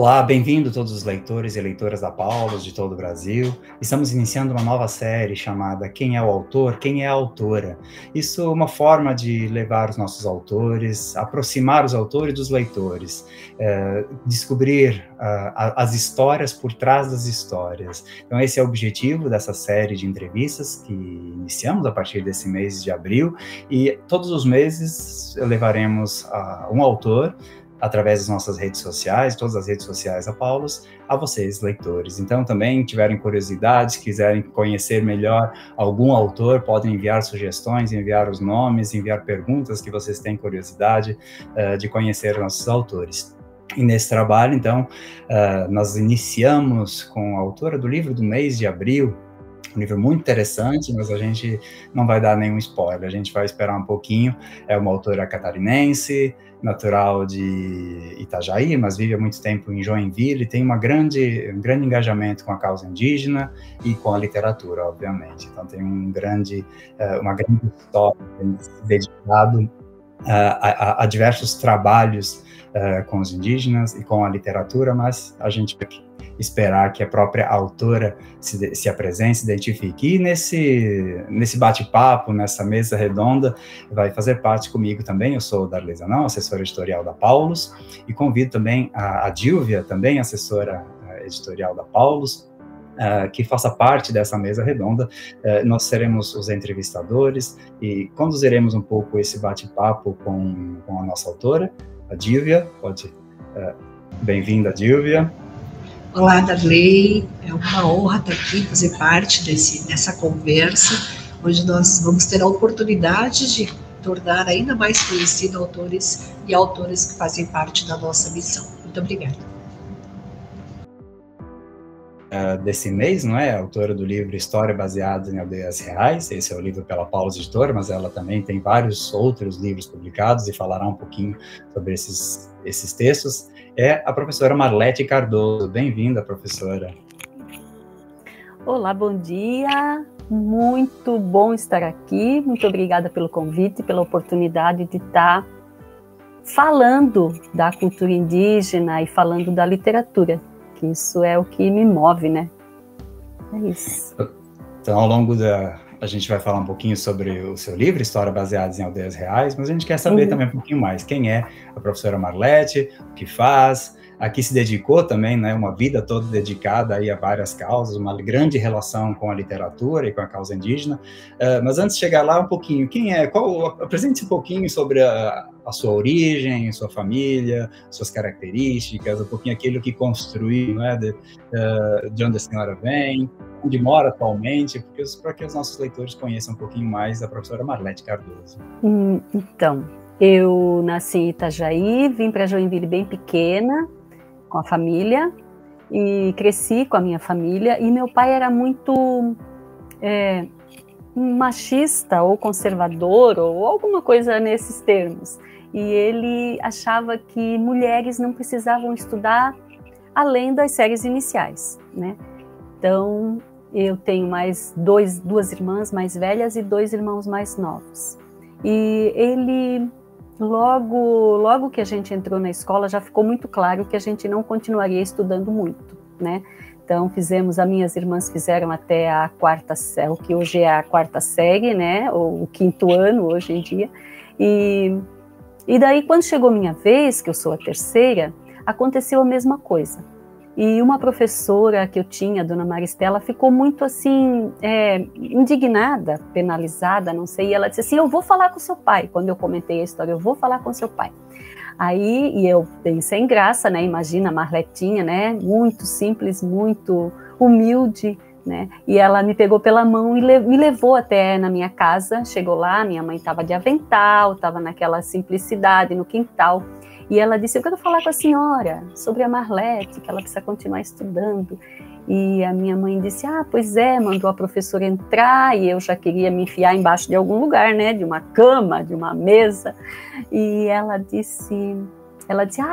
Olá, bem-vindo todos os leitores e leitoras da Paulus de todo o Brasil. Estamos iniciando uma nova série chamada Quem é o Autor? Quem é a Autora? Isso é uma forma de levar os nossos autores, aproximar os autores dos leitores, descobrir as histórias por trás das histórias. Então esse é o objetivo dessa série de entrevistas que iniciamos a partir desse mês de abril, e todos os meses levaremos um autor através das nossas redes sociais, todas as redes sociais da Paulus, a vocês, leitores. Então, também, tiverem curiosidades, quiserem conhecer melhor algum autor, podem enviar sugestões, enviar os nomes, enviar perguntas que vocês têm curiosidade de conhecer nossos autores. E nesse trabalho, então, nós iniciamos com a autora do livro do mês de abril, um livro muito interessante, mas a gente não vai dar nenhum spoiler, a gente vai esperar um pouquinho. É uma autora catarinense, natural de Itajaí, mas vive há muito tempo em Joinville, e tem um grande engajamento com a causa indígena e com a literatura, obviamente. Então tem uma grande história dedicado a diversos trabalhos com os indígenas e com a literatura, mas a gente vai esperar que a própria autora se apresente, se identifique. E nesse bate-papo, nessa mesa redonda, vai fazer parte comigo também, eu sou Darley Zanon, assessora editorial da Paulus, e convido também a Dilvia, também assessora editorial da Paulus, que faça parte dessa mesa redonda. Nós seremos os entrevistadores e conduziremos um pouco esse bate-papo com a nossa autora, a Dilvia. Bem-vinda, Dilvia. Olá, Darley, é uma honra estar aqui, fazer parte dessa conversa. Hoje nós vamos ter a oportunidade de tornar ainda mais conhecidos autores e autoras que fazem parte da nossa missão. Muito obrigada. Desse mês, não é? A autora do livro História Baseada em Aldeias Reais. Esse é o livro pela Paulus Editora, mas ela também tem vários outros livros publicados e falará um pouquinho sobre esses textos. É a professora Marlete Cardoso. Bem-vinda, professora. Olá, bom dia. Muito bom estar aqui. Muito obrigada pelo convite, pela oportunidade de estar falando da cultura indígena e falando da literatura, que isso é o que me move, né? É isso. Então, ao longo a gente vai falar um pouquinho sobre o seu livro, História Baseada em Aldeias Reais, mas a gente quer saber também um pouquinho mais. Quem é a professora Marlete, o que faz, a que se dedicou também, né, uma vida toda dedicada aí a várias causas, uma grande relação com a literatura e com a causa indígena. Mas antes de chegar lá, um pouquinho, quem é? Apresente-se um pouquinho sobre a sua origem, sua família, suas características, um pouquinho aquilo que construiu, né, de onde a senhora vem, onde mora atualmente, para que os nossos leitores conheçam um pouquinho mais da professora Marlete Cardoso. Então, eu nasci em Itajaí, vim para Joinville bem pequena, com a família, e cresci com a minha família, e meu pai era muito machista, ou conservador, ou alguma coisa nesses termos, e ele achava que mulheres não precisavam estudar além das séries iniciais, né? Então, eu tenho mais duas irmãs mais velhas e 2 irmãos mais novos. E ele, logo que a gente entrou na escola, já ficou muito claro que a gente não continuaria estudando muito, né? Então, as minhas irmãs fizeram até a 4ª série, o que hoje é a 4ª série, né? Ou o 5º ano, hoje em dia. E daí, quando chegou minha vez, que eu sou a 3ª, aconteceu a mesma coisa. E uma professora que eu tinha, a dona Maristela, ficou muito assim, indignada, penalizada, não sei, e ela disse assim, eu vou falar com seu pai. Quando eu comentei a história, eu vou falar com seu pai. Aí, e eu bem sem graça, né, imagina a Marletinha, né, muito simples, muito humilde, né, e ela me pegou pela mão e me levou até na minha casa. Chegou lá, minha mãe estava de avental, estava naquela simplicidade, no quintal. E ela disse, eu quero falar com a senhora sobre a Marlete, que ela precisa continuar estudando. E a minha mãe disse, pois é, mandou a professora entrar, e eu já queria me enfiar embaixo de algum lugar, né, de uma cama, de uma mesa. E ela disse,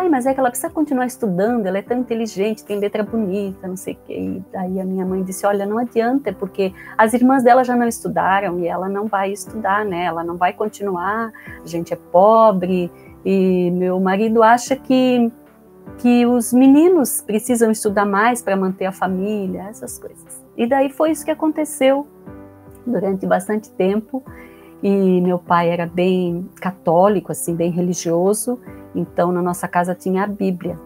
mas é que ela precisa continuar estudando, ela é tão inteligente, tem letra bonita, não sei o quê. E daí a minha mãe disse, olha, não adianta, porque as irmãs dela já não estudaram, e ela não vai estudar, né, ela não vai continuar, a gente é pobre. E meu marido acha que que os meninos precisam estudar mais para manter a família, essas coisas. E daí foi isso que aconteceu durante bastante tempo. E meu pai era bem católico, assim, bem religioso, então na nossa casa tinha a Bíblia,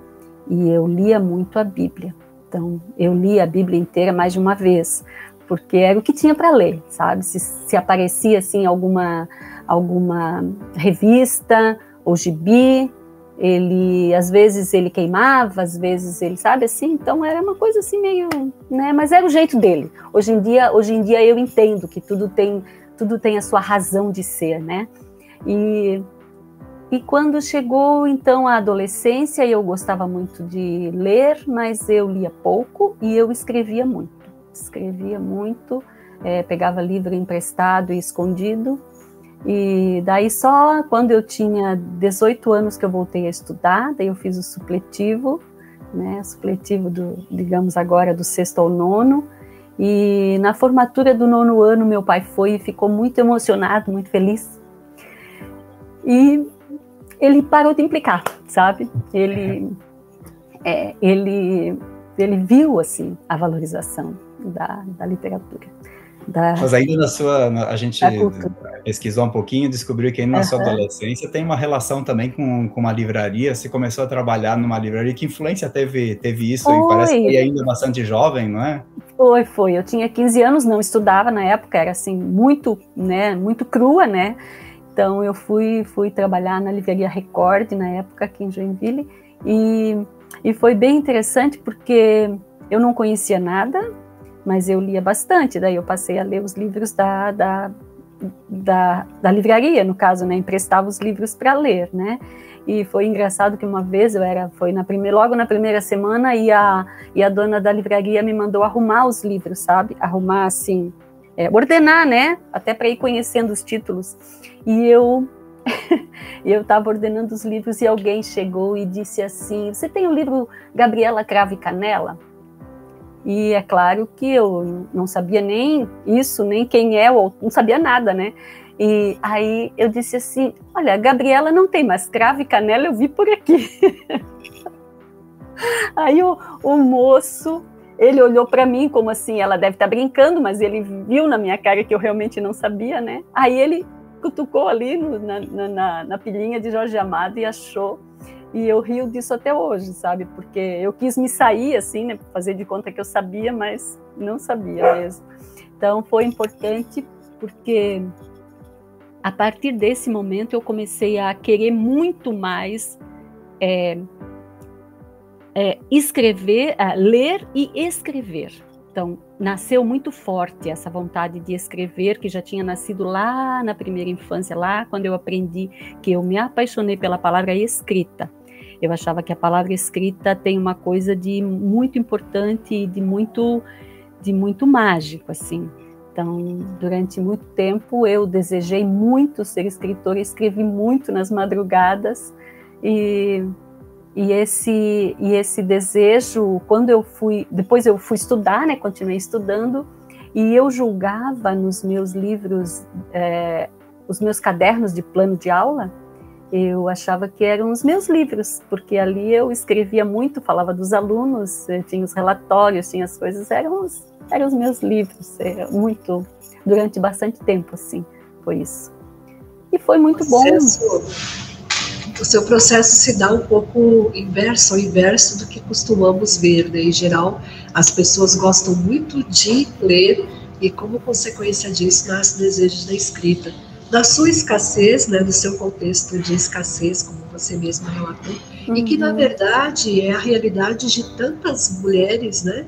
e eu lia muito a Bíblia. Então eu lia a Bíblia inteira mais de uma vez, porque era o que tinha para ler, sabe? Se aparecia assim alguma revista ou gibi, às vezes ele queimava, às vezes ele, sabe assim, então era uma coisa assim meio, né? Mas era o jeito dele. Hoje em dia eu entendo que tudo tem a sua razão de ser, né? E quando chegou, então, a adolescência, eu gostava muito de ler, mas eu lia pouco e eu escrevia muito. Pegava livro emprestado e escondido. E daí só quando eu tinha 18 anos que eu voltei a estudar, daí eu fiz o supletivo, né? Supletivo digamos agora, do 6º ao 9º. E na formatura do 9º ano, meu pai foi e ficou muito emocionado, muito feliz. E ele parou de implicar, sabe? Ele viu, assim, a valorização da literatura. Mas ainda a gente pesquisou um pouquinho, descobriu que ainda na sua adolescência tem uma relação também com uma livraria. Você começou a trabalhar numa livraria. Que influência teve isso? E parece que ainda bastante jovem, não é? Foi. Eu tinha 15 anos, não estudava na época, era assim, muito crua, né? Então eu fui trabalhar na livraria Record, na época, aqui em Joinville, e foi bem interessante porque eu não conhecia nada, mas eu lia bastante. Daí eu passei a ler os livros da livraria, no caso, né? Emprestava os livros para ler, né? E foi engraçado que uma vez logo na primeira semana, e a dona da livraria me mandou arrumar os livros, sabe? Arrumar assim, ordenar, né? Até para ir conhecendo os títulos. E eu estava ordenando os livros e alguém chegou e disse assim: você tem o livro Gabriela Cravo e Canela? E é claro que eu não sabia nem isso, nem quem é, ou não sabia nada, né? E aí eu disse assim: olha, Gabriela não tem, mas Cravo e Canela eu vi por aqui. Aí o moço, ele olhou para mim como assim, ela deve estar brincando, mas ele viu na minha cara que eu realmente não sabia, né? Aí ele cutucou ali na pilhinha de Jorge Amado e achou. E eu rio disso até hoje, sabe? Porque eu quis me sair, assim, né? Fazer de conta que eu sabia, mas não sabia mesmo. Então, foi importante porque, a partir desse momento, eu comecei a querer muito mais escrever, ler e escrever. Então, nasceu muito forte essa vontade de escrever, que já tinha nascido lá na primeira infância, lá quando eu aprendi, que eu me apaixonei pela palavra escrita. Eu achava que a palavra escrita tem uma coisa de muito importante e de muito mágico, assim. Então, durante muito tempo, eu desejei muito ser escritora, escrevi muito nas madrugadas, e esse desejo, depois eu fui estudar, né, continuei estudando, e eu julgava nos meus livros, os meus cadernos de plano de aula, eu achava que eram os meus livros, porque ali eu escrevia muito, falava dos alunos, tinha os relatórios, tinha as coisas, eram os meus livros, durante bastante tempo, assim, foi isso. E foi muito bom. O seu processo se dá um pouco ao inverso do que costumamos ver, né? Em geral, as pessoas gostam muito de ler e, como consequência disso, nasce desejos da escrita. Da sua escassez, né, do seu contexto de escassez, como você mesma relatou, e que, na verdade, é a realidade de tantas mulheres, né,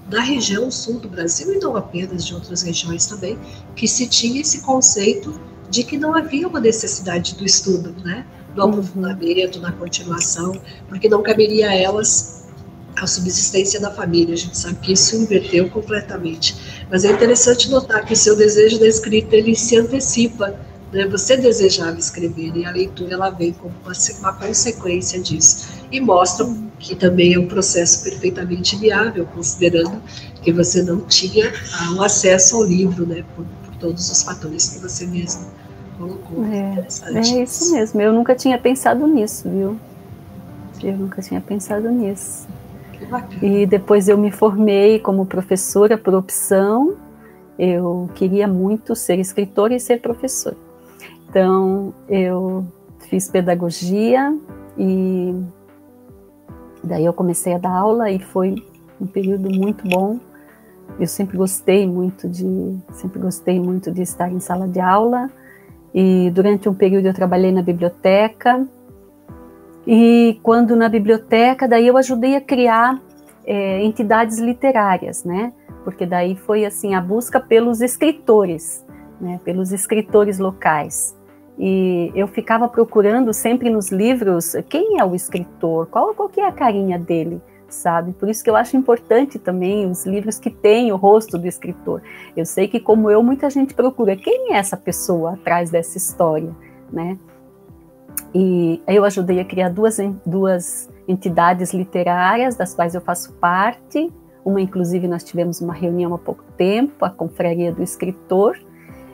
da região sul do Brasil, e não apenas de outras regiões também, que se tinha esse conceito de que não havia uma necessidade do estudo, né, do aprofundamento, da continuação, porque não caberia a elas a subsistência da família. A gente sabe que isso inverteu completamente. Mas é interessante notar que o seu desejo da escrita, ele se antecipa, né? Você desejava escrever, e a leitura, ela vem como uma consequência disso. E mostra que também é um processo perfeitamente viável, considerando que você não tinha o acesso ao livro, né? Por todos os fatores que você mesmo colocou. É isso mesmo, eu nunca tinha pensado nisso, viu? Eu nunca tinha pensado nisso. Que bacana. E depois eu me formei como professora por opção. Eu queria muito ser escritora e ser professora. Então, eu fiz pedagogia e daí eu comecei a dar aula e foi um período muito bom. Eu sempre gostei muito de estar em sala de aula. E durante um período eu trabalhei na biblioteca. E quando na biblioteca, daí eu ajudei a criar entidades literárias, né? Porque daí foi assim a busca pelos escritores, né? Pelos escritores locais. E eu ficava procurando sempre nos livros quem é o escritor, qual que é a carinha dele, sabe? Por isso que eu acho importante também os livros que têm o rosto do escritor. Eu sei que, como eu, muita gente procura quem é essa pessoa atrás dessa história, né? E eu ajudei a criar duas entidades literárias, das quais eu faço parte. Uma, inclusive, nós tivemos uma reunião há pouco tempo, a Confraria do Escritor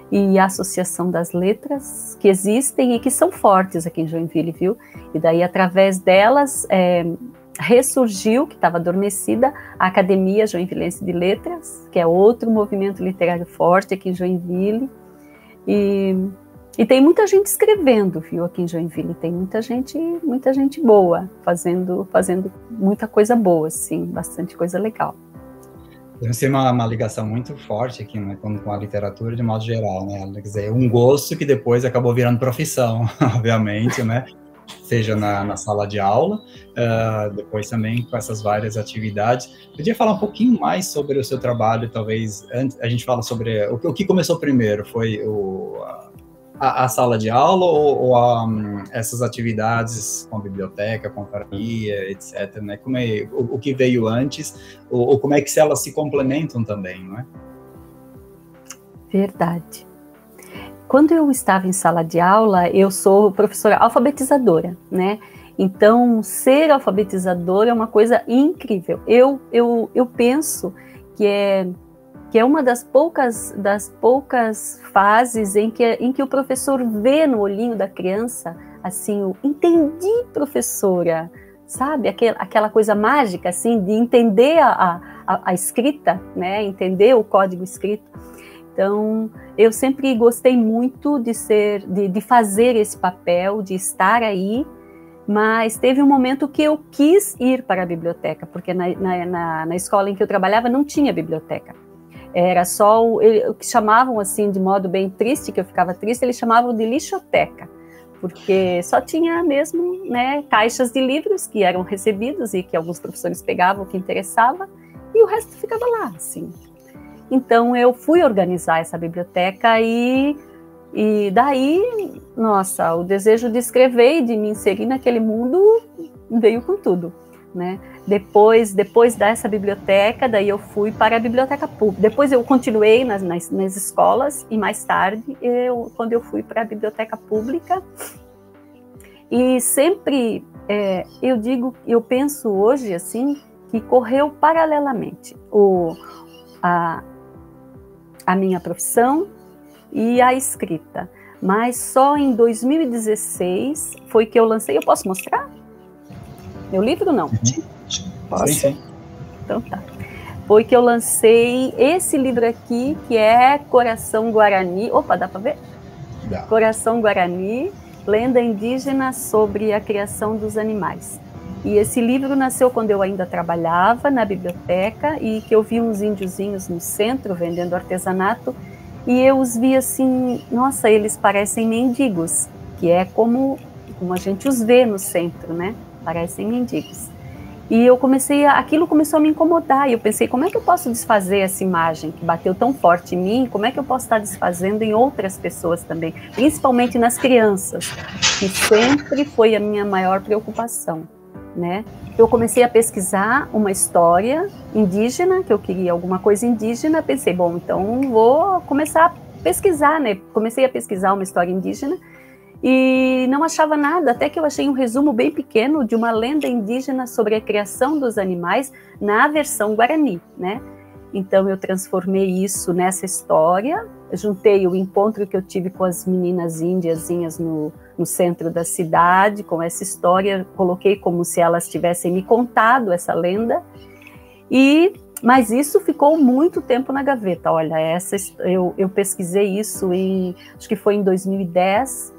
e a Associação das Letras, que existem e que são fortes aqui em Joinville, viu? E daí, através delas, ressurgiu, que estava adormecida, a Academia Joinvilense de Letras, que é outro movimento literário forte aqui em Joinville. E tem muita gente escrevendo, viu, aqui em Joinville, tem muita gente boa, fazendo muita coisa boa, sim, bastante coisa legal. Deve ser uma ligação muito forte aqui, né, com a literatura de modo geral, né, quer dizer, um gosto que depois acabou virando profissão, obviamente, né, seja na sala de aula, depois também com essas várias atividades. Podia falar um pouquinho mais sobre o seu trabalho, talvez, antes a gente fala sobre o que começou primeiro, foi a sala de aula ou essas atividades com a biblioteca, com a confraria, etc., né? O que veio antes, ou como é que elas se complementam também, não é? Verdade. Quando eu estava em sala de aula, eu sou professora alfabetizadora, né? Então, ser alfabetizadora é uma coisa incrível. Eu penso que é uma das poucas fases em que o professor vê no olhinho da criança, assim, entendi, professora, sabe? Aquela coisa mágica, assim, de entender a escrita, né? Entender o código escrito. Então, eu sempre gostei muito de fazer esse papel, de estar aí, mas teve um momento que eu quis ir para a biblioteca, porque na escola em que eu trabalhava não tinha biblioteca. Era só o que chamavam, assim, de modo bem triste, que eu ficava triste, eles chamavam de lixoteca, porque só tinha mesmo, né, caixas de livros que eram recebidos e que alguns professores pegavam o que interessava, e o resto ficava lá, assim. Então, eu fui organizar essa biblioteca e daí, nossa, o desejo de escrever e de me inserir naquele mundo veio com tudo, né? Depois dessa biblioteca, daí eu fui para a biblioteca pública. Depois eu continuei nas escolas e mais tarde, quando eu fui para a biblioteca pública, e sempre, eu penso hoje, assim, que correu paralelamente a minha profissão e a escrita. Mas só em 2016 foi que eu lancei. Eu posso mostrar? Meu livro, não? Posso? Sim. Então tá. Foi que eu lancei esse livro aqui, que é Coração Guarani. Opa, dá para ver? Dá. Coração Guarani, lenda indígena sobre a criação dos animais. E esse livro nasceu quando eu ainda trabalhava na biblioteca e que eu vi uns índiozinhos no centro vendendo artesanato e eu os vi assim, nossa, eles parecem mendigos, que é como a gente os vê no centro, né? Parecem mendigos. E aquilo começou a me incomodar e eu pensei, como é que eu posso desfazer essa imagem que bateu tão forte em mim? Como é que eu posso estar desfazendo em outras pessoas também? Principalmente nas crianças, que sempre foi a minha maior preocupação. Né? Eu comecei a pesquisar uma história indígena, que eu queria alguma coisa indígena, pensei, bom, então vou começar a pesquisar, né? Comecei a pesquisar uma história indígena e não achava nada, até que eu achei um resumo bem pequeno de uma lenda indígena sobre a criação dos animais na versão Guarani, né? Então eu transformei isso nessa história, juntei o encontro que eu tive com as meninas índiazinhas no centro da cidade, com essa história, coloquei como se elas tivessem me contado essa lenda, mas isso ficou muito tempo na gaveta. Olha, eu pesquisei isso acho que foi em 2010,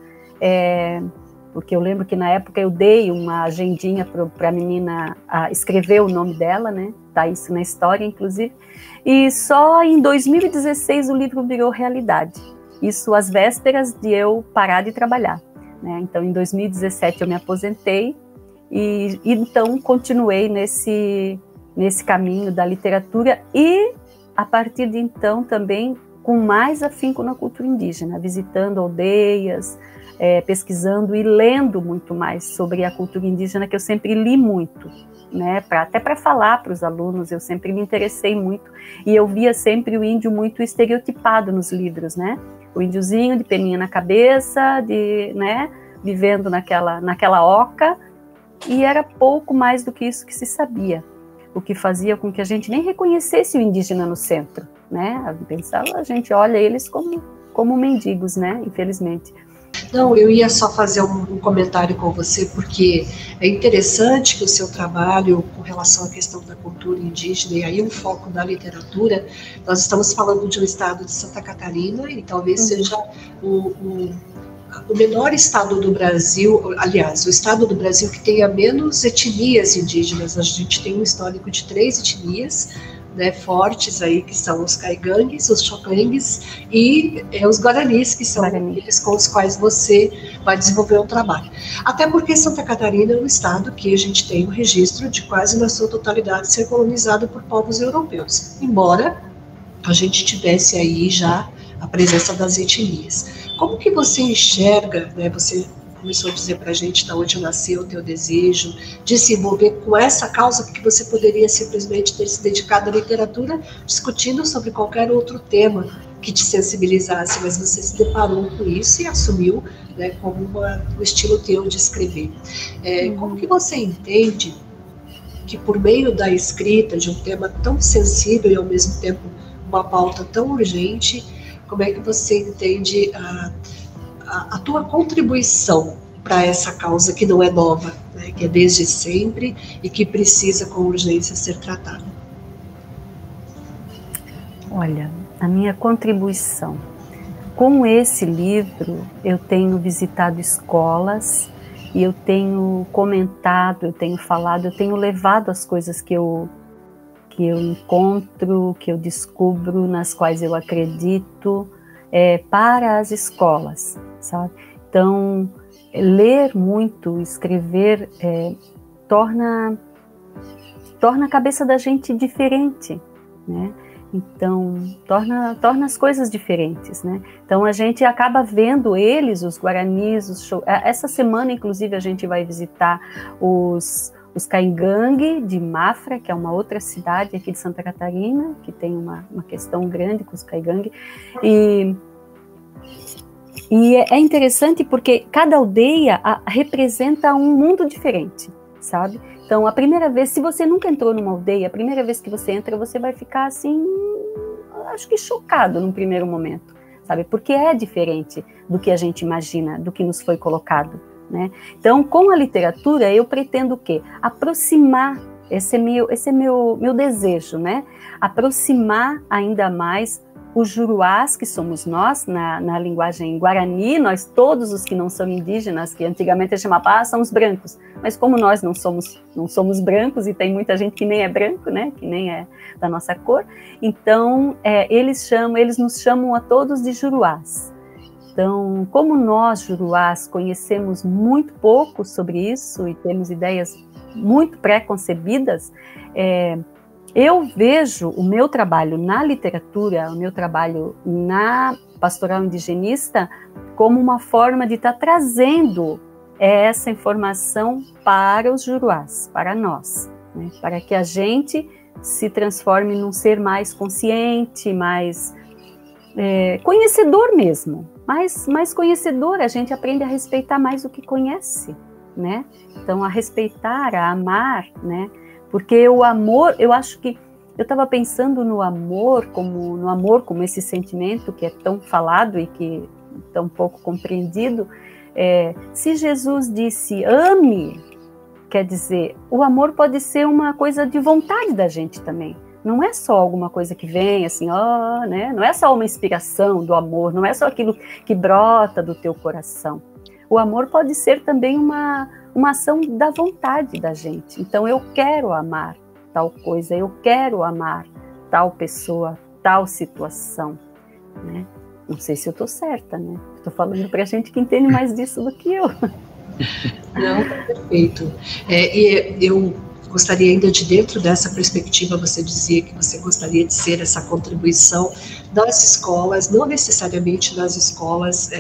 porque eu lembro que na época eu dei uma agendinha para a menina escrever o nome dela, né? Tá isso na história, inclusive. E só em 2016 o livro virou realidade. Isso às vésperas de eu parar de trabalhar, né? Então, em 2017 eu me aposentei e então continuei nesse caminho da literatura e, a partir de então, também com mais afinco na cultura indígena, visitando aldeias, pesquisando e lendo muito mais sobre a cultura indígena, que eu sempre li muito, né? Até para falar para os alunos, eu sempre me interessei muito, e eu via sempre o índio muito estereotipado nos livros, né? O índiozinho de peninha na cabeça, né? Vivendo naquela oca, e era pouco mais do que isso que se sabia, o que fazia com que a gente nem reconhecesse o indígena no centro, né? A gente olha eles como mendigos, né? Infelizmente. Não, eu ia só fazer um comentário com você, porque é interessante que o seu trabalho com relação à questão da cultura indígena, e aí um foco da literatura, nós estamos falando de um estado de Santa Catarina, e talvez seja o menor estado do Brasil, aliás, o estado do Brasil que tenha menos etnias indígenas. A gente tem um histórico de 3 etnias, né, fortes aí, que são os caigangues, os chocangues e os guaranis, que são aqueles com os quais você vai desenvolver um trabalho. Até porque Santa Catarina é um estado que a gente tem o registro de quase na sua totalidade ser colonizado por povos europeus, embora a gente tivesse aí já a presença das etnias. Como que você enxerga, né, você começou a dizer para a gente de onde nasceu o teu desejo de se envolver com essa causa, porque você poderia simplesmente ter se dedicado à literatura discutindo sobre qualquer outro tema que te sensibilizasse, mas você se deparou com isso e assumiu, né, como um estilo teu de escrever. Como que você entende que por meio da escrita de um tema tão sensível e ao mesmo tempo uma pauta tão urgente, como é que você entende a tua contribuição para essa causa que não é nova, né, que é desde sempre e que precisa com urgência ser tratada? Olha, a minha contribuição com esse livro, eu tenho visitado escolas e eu tenho comentado, eu tenho falado, eu tenho levado as coisas que eu encontro, que eu descubro, nas quais eu acredito, para as escolas, sabe? Então, ler muito, escrever, torna a cabeça da gente diferente, né? Então, torna as coisas diferentes, né? Então, a gente acaba vendo eles, os guaranis, essa semana, inclusive, a gente vai visitar os Caigangue de Mafra, que é uma outra cidade aqui de Santa Catarina, que tem uma questão grande com os Caigangue, e é interessante porque cada aldeia representa um mundo diferente, sabe? Então, a primeira vez, se você nunca entrou numa aldeia, a primeira vez que você entra, você vai ficar assim, acho que chocado num primeiro momento, sabe? Porque é diferente do que a gente imagina, do que nos foi colocado, né? Então, com a literatura, eu pretendo o quê? Aproximar, esse é meu desejo, né? Aproximar ainda mais os juruás, que somos nós, na linguagem guarani, nós todos os que não são indígenas, que antigamente a chamava, são os brancos, mas como nós não somos brancos, e tem muita gente que nem é branco, né, que nem é da nossa cor, então eles nos chamam a todos de juruás. Então, como nós, juruás, conhecemos muito pouco sobre isso e temos ideias muito pré-concebidas, eu vejo o meu trabalho na literatura, o meu trabalho na pastoral indigenista, como uma forma de estar trazendo essa informação para os juruás, para nós, né? Para que a gente se transforme num ser mais consciente, mais conhecedor mesmo. Mais conhecedor, a gente aprende a respeitar mais o que conhece, né? Então, a respeitar, a amar, né? Porque o amor, eu acho que eu estava pensando no amor como esse sentimento que é tão falado e que é tão pouco compreendido. Se Jesus disse ame, quer dizer, o amor pode ser uma coisa de vontade da gente também. Não é só alguma coisa que vem assim, né? Não é só uma inspiração do amor, não é só aquilo que brota do teu coração. O amor pode ser também uma ação da vontade da gente. Então, eu quero amar tal coisa, eu quero amar tal pessoa, tal situação, né? Não sei se eu estou certa, né? Estou falando para a gente que entende mais disso do que eu. Não, tá perfeito. E eu gostaria ainda de, dentro dessa perspectiva, você dizia que você gostaria de ser essa contribuição das escolas, não necessariamente nas escolas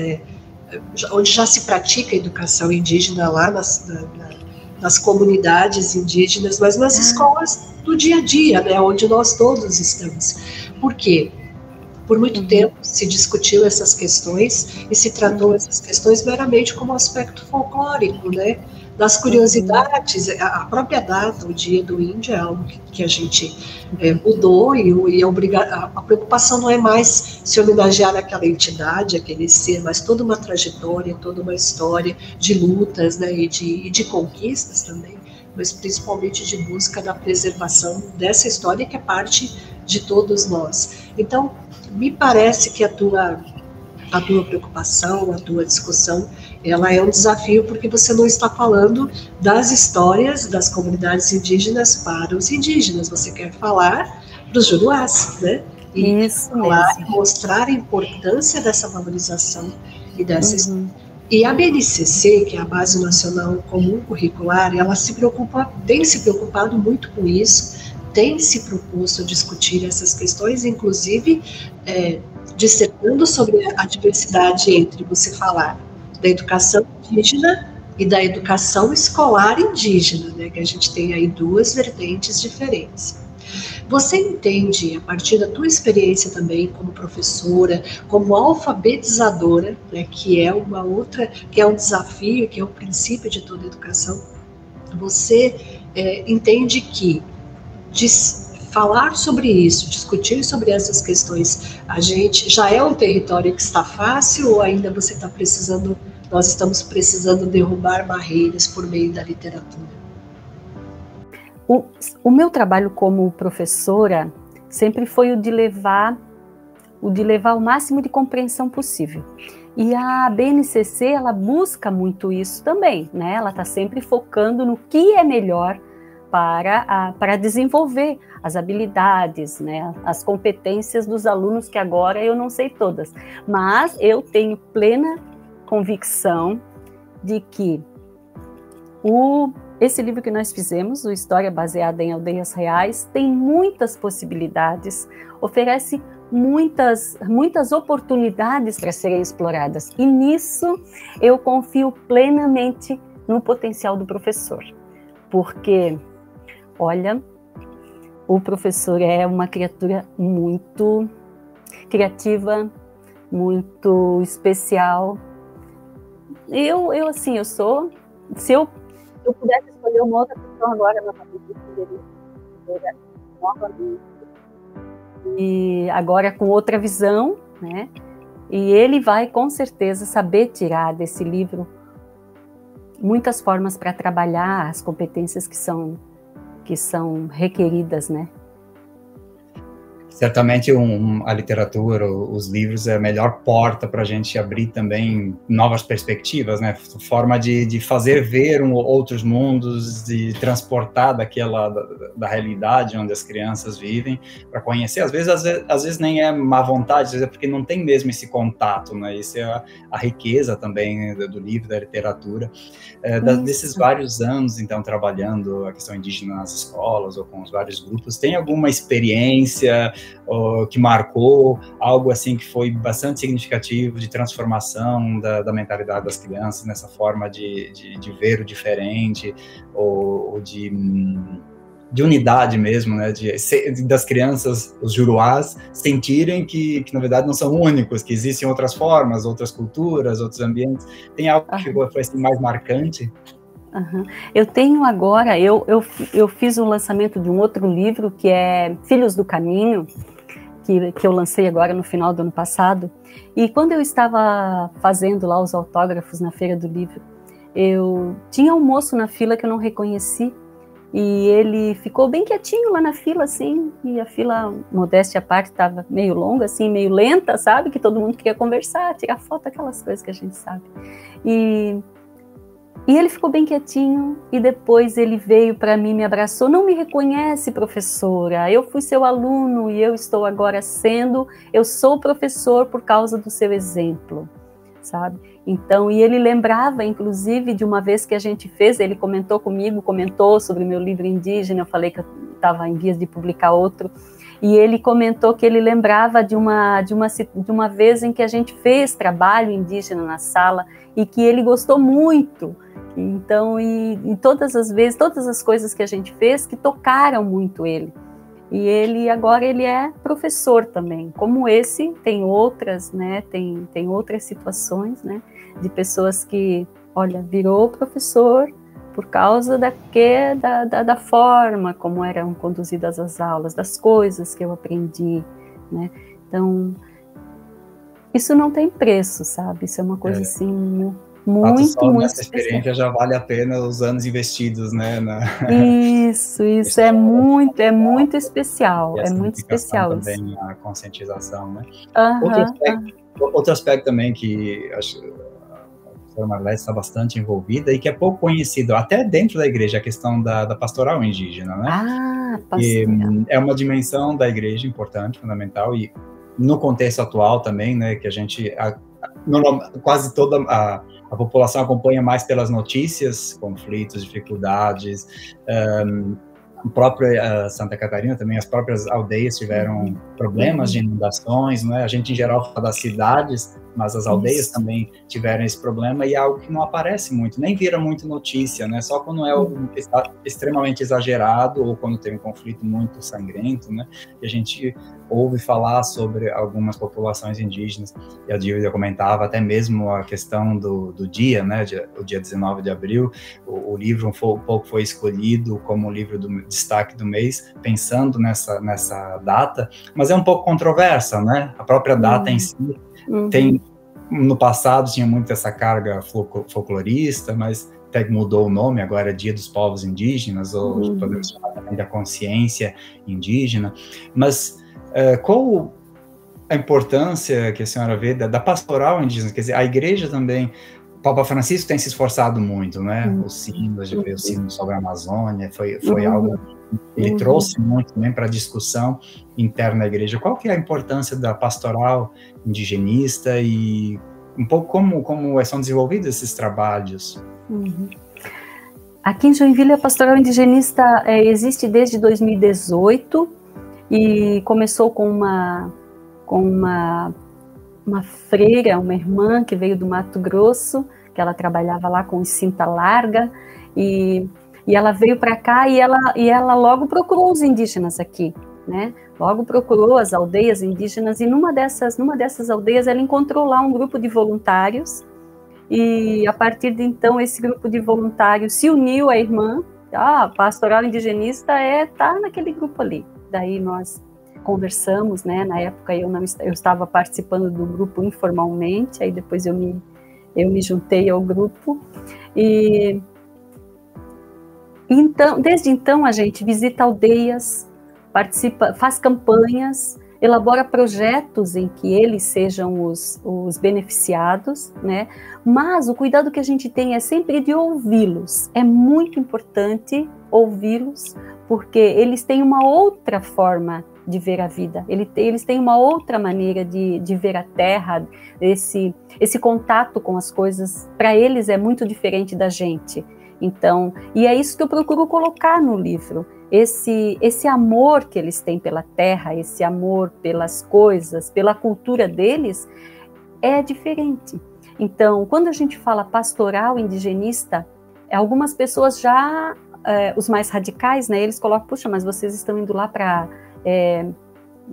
onde já se pratica a educação indígena lá nas comunidades indígenas, mas nas escolas do dia a dia, né, onde nós todos estamos. Por quê? Por muito tempo se discutiu essas questões e se tratou essas questões meramente como aspecto folclórico, né? Das curiosidades, a própria data, o Dia do Índio, é algo que a gente mudou e a preocupação não é mais se homenagear aquela entidade, aquele ser, mas toda uma trajetória, toda uma história de lutas, né, e de conquistas também, mas principalmente de busca da preservação dessa história que é parte de todos nós. Então, me parece que a tua preocupação, a tua discussão, ela é um desafio porque você não está falando das histórias das comunidades indígenas para os indígenas, você quer falar para os juruás, né? E isso falar mesmo. E mostrar a importância dessa valorização e dessa história. E a BNCC, que é a Base Nacional Comum Curricular, ela tem se preocupado muito com isso, tem se proposto a discutir essas questões, inclusive dissertando sobre a diversidade entre você falar da educação indígena e da educação escolar indígena, né, que a gente tem aí duas vertentes diferentes. Você entende, a partir da tua experiência também como professora, como alfabetizadora, né, que é que é um desafio, que é o princípio de toda educação, você entende que falar sobre isso, discutir sobre essas questões, a gente já é um território que está fácil ou ainda nós estamos precisando derrubar barreiras por meio da literatura? O meu trabalho como professora sempre foi o de levar o máximo de compreensão possível. E a BNCC, ela busca muito isso também, né? Ela está sempre focando no que é melhor para desenvolver as habilidades, né, as competências dos alunos, que agora eu não sei todas, mas eu tenho plena convicção de que esse livro que nós fizemos, o História Baseada em Aldeias Reais, tem muitas possibilidades, oferece muitas oportunidades para serem exploradas, e nisso eu confio plenamente no potencial do professor, porque olha, o professor é uma criatura muito criativa, muito especial. Eu assim, se eu pudesse escolher uma outra pessoa agora, novamente, e agora com outra visão, né? E ele vai com certeza saber tirar desse livro muitas formas para trabalhar as competências que são requeridas, né? Certamente a literatura, os livros é a melhor porta para a gente abrir também novas perspectivas, né? Forma de fazer ver outros mundos, de transportar da realidade onde as crianças vivem, para conhecer. Às vezes nem é má vontade, às vezes é porque não tem mesmo esse contato, né? Isso é a riqueza também do livro, da literatura. Desses vários anos, então, trabalhando a questão indígena nas escolas ou com os vários grupos, tem alguma experiência que marcou algo assim que foi bastante significativo de transformação da mentalidade das crianças nessa forma de ver o diferente ou de unidade mesmo, né, das crianças, os juruás, sentirem que na verdade não são únicos, que existem outras formas, outras culturas, outros ambientes? Tem algo que foi assim, mais marcante? Uhum. Eu tenho agora, eu fiz o lançamento de um outro livro, que é Filhos do Caminho, que eu lancei agora no final do ano passado, e quando eu estava fazendo lá os autógrafos na Feira do Livro, eu tinha um moço na fila que eu não reconheci, e ele ficou bem quietinho lá na fila, assim, e a fila, modéstia à parte, estava meio longa, assim, meio lenta, sabe, que todo mundo queria conversar, tirar foto, aquelas coisas que a gente sabe, e ele ficou bem quietinho, e depois ele veio para mim, me abraçou, não me reconhece, professora, eu fui seu aluno e eu estou agora eu sou professor por causa do seu exemplo, sabe? Então, e ele lembrava, inclusive, de uma vez que a gente fez, ele comentou comigo, comentou sobre meu livro indígena, eu falei que eu estava em vias de publicar outro, e ele comentou que ele lembrava de uma vez em que a gente fez trabalho indígena na sala, e que ele gostou muito. Então, e todas as vezes, todas as coisas que a gente fez que tocaram muito ele. E agora ele é professor também. Como esse, tem outras, né? Tem outras situações, né? De pessoas que, olha, virou professor por causa da forma como eram conduzidas as aulas, das coisas que eu aprendi, né? Então, isso não tem preço, sabe? Isso é uma coisa assim muito essa experiência já vale a pena os anos investidos, né? Isso é muito especial, e a é muito especial também, isso. A conscientização, né? Uhum, outro aspecto também que acho a professora Marlete está bastante envolvida e que é pouco conhecido, até dentro da igreja, a questão da pastoral indígena, né? Pastoral. É uma dimensão da igreja importante, fundamental, e no contexto atual também, né, que a gente, quase toda a população acompanha mais pelas notícias, conflitos, dificuldades, a própria Santa Catarina também, as próprias aldeias tiveram problemas de inundações, não é? A gente em geral fala das cidades, mas as aldeias também tiveram esse problema, e é algo que não aparece muito, nem vira muito notícia, né? Só quando é algo extremamente exagerado ou quando tem um conflito muito sangrento, né? E a gente ouve falar sobre algumas populações indígenas, e a Dívida comentava até mesmo a questão do dia, né? O dia 19 de abril, o livro um pouco foi escolhido como o livro do destaque do mês, pensando nessa data, mas é um pouco controversa, né? A própria data em si no passado tinha muito essa carga folclorista, mas até que mudou o nome, agora é Dia dos Povos Indígenas, ou podemos falar também da consciência indígena. Mas qual a importância que a senhora vê da pastoral indígena? Quer dizer, a igreja também, o Papa Francisco tem se esforçado muito, né? Os sinos, o sino sobre a Amazônia, foi algo que ele trouxe muito também para a discussão interna da igreja. Qual que é a importância da pastoral indigenista e um pouco como são desenvolvidos esses trabalhos? Aqui em Joinville, a pastoral indigenista existe desde 2018 e começou com uma freira, uma irmã que veio do Mato Grosso, que ela trabalhava lá com cinta larga, e ela veio para cá e ela logo procurou os indígenas aqui, né? Logo procurou as aldeias indígenas, e numa dessas aldeias ela encontrou lá um grupo de voluntários, e a partir de então esse grupo de voluntários se uniu à irmã. A pastoral indigenista tá naquele grupo ali. Daí nós conversamos, né? Na época eu estava participando do grupo informalmente, aí depois eu me juntei ao grupo, e então, desde então a gente visita aldeias, participa, faz campanhas, elabora projetos em que eles sejam os beneficiados, né? Mas o cuidado que a gente tem é sempre de ouvi-los. É muito importante ouvi-los, porque eles têm uma outra forma de ver a vida, eles têm uma outra maneira de ver a terra, esse contato com as coisas, para eles é muito diferente da gente. Então, e é isso que eu procuro colocar no livro, esse amor que eles têm pela terra, esse amor pelas coisas, pela cultura deles, é diferente. Então, quando a gente fala pastoral indigenista, algumas pessoas os mais radicais, né, eles colocam, puxa, mas vocês estão indo lá para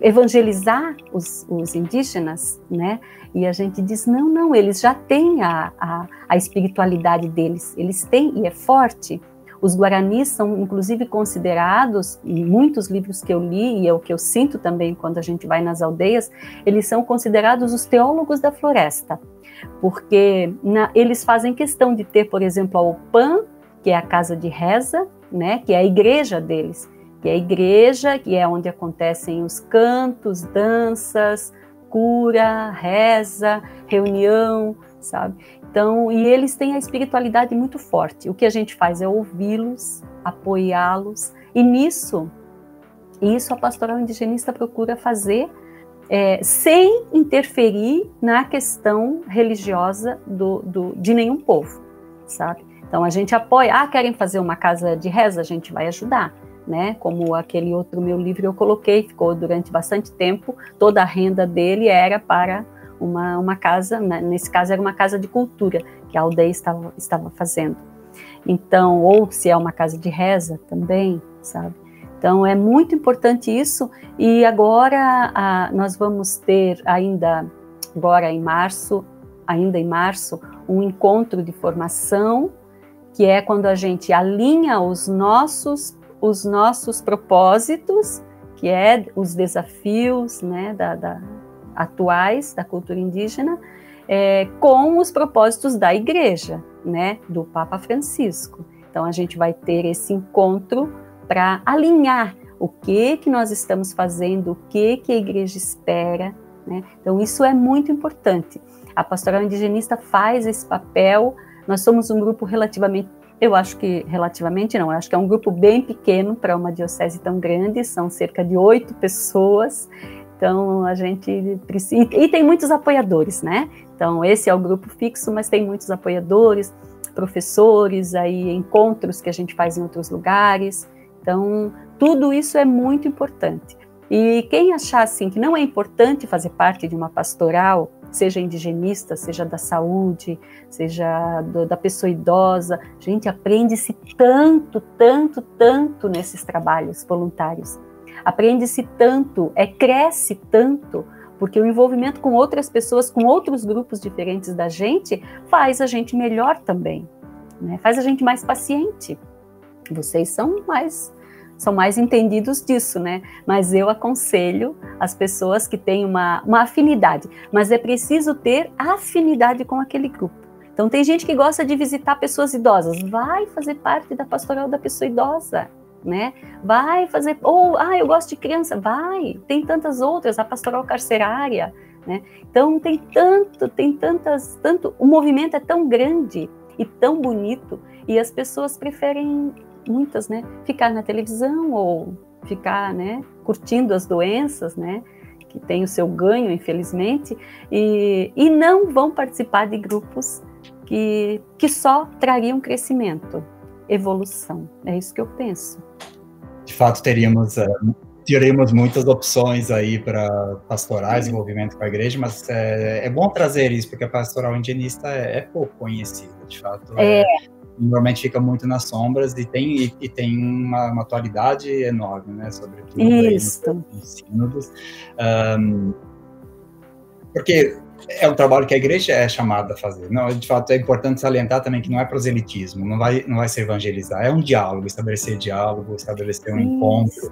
evangelizar os indígenas, né? E a gente diz, não, eles já têm a espiritualidade deles, eles têm, e é forte. Os guaranis são, inclusive, considerados, em muitos livros que eu li, e é o que eu sinto também quando a gente vai nas aldeias, eles são considerados os teólogos da floresta, porque eles fazem questão de ter, por exemplo, a Opã, que é a casa de reza, né, que é a igreja deles, que é a igreja, que é onde acontecem os cantos, danças, cura, reza, reunião, sabe? Então, e eles têm a espiritualidade muito forte. O que a gente faz é ouvi-los, apoiá-los, e nisso a pastoral indigenista procura fazer sem interferir na questão religiosa de nenhum povo, sabe? Então, a gente apoia, querem fazer uma casa de reza, a gente vai ajudar, né? Como aquele outro meu livro eu coloquei, ficou durante bastante tempo, toda a renda dele era para uma casa, nesse caso era uma casa de cultura, que a aldeia estava fazendo. Então, ou se é uma casa de reza também, sabe? Então, é muito importante isso, e agora nós vamos ter ainda em março, um encontro de formação, que é quando a gente alinha os nossos propósitos, que é os desafios, né, atuais da cultura indígena, com os propósitos da igreja, né, do Papa Francisco. Então, a gente vai ter esse encontro para alinhar o que nós estamos fazendo, o que a igreja espera, né? Então, isso é muito importante. A pastoral indigenista faz esse papel. Nós somos um grupo eu acho que é um grupo bem pequeno para uma diocese tão grande, são cerca de 8 pessoas, então a gente precisa, e tem muitos apoiadores, né? Então esse é o grupo fixo, mas tem muitos apoiadores, professores, aí encontros que a gente faz em outros lugares, então tudo isso é muito importante. E quem achar assim que não é importante fazer parte de uma pastoral, seja indigenista, seja da saúde, seja da pessoa idosa, gente, aprende-se tanto nesses trabalhos voluntários. Aprende-se tanto, cresce tanto, porque o envolvimento com outras pessoas, com outros grupos diferentes da gente, faz a gente melhor também, né? Faz a gente mais paciente. Vocês são mais entendidos disso, né? Mas eu aconselho as pessoas que têm uma afinidade, mas é preciso ter afinidade com aquele grupo. Então, tem gente que gosta de visitar pessoas idosas, vai fazer parte da pastoral da pessoa idosa, né? Vai fazer, eu gosto de criança, vai, tem tantas outras, a pastoral carcerária, né? Então, o movimento é tão grande e tão bonito, e as pessoas preferem, muitas, né, ficar na televisão ou ficar, né, curtindo as doenças, né, que tem o seu ganho, infelizmente, e não vão participar de grupos que só trariam crescimento, evolução. É isso que eu penso. De fato, teríamos muitas opções aí para pastorais, envolvimento com a igreja, mas é bom trazer isso, porque a pastoral indigenista é pouco conhecida, de fato. Normalmente fica muito nas sombras e tem uma atualidade enorme, né, sobretudo nos sínodos, porque é um trabalho que a igreja é chamada a fazer. Não, de fato, é importante salientar também que não é proselitismo, não vai se evangelizar, é um diálogo, estabelecer um encontro